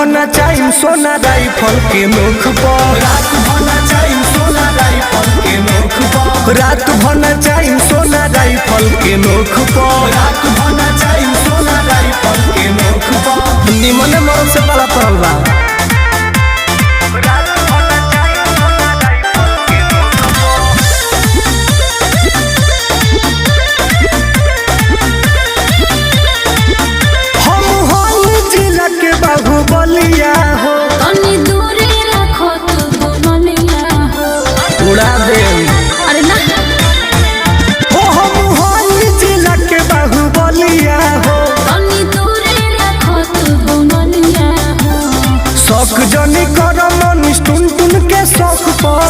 भना chyme सोना rifle के मुख पर, रात भना चाइम सोना राइफल के मुख पर, रात भना चाइम सोना राइफल के मुख पर, रात भना चाइम सोना राइफल के मुख पर। निमन मौत से बड़ा पड़ल बा। बाहुबलिया हो तनी दूरी रखो तू मनिया हो, उड़ा दे अरे ना हो हम होली जिला के बाहुबलिया हो, तनी दूरी रखो तू मनिया हो। शौक जनी कर मनीष टुन टुन के शौक पर,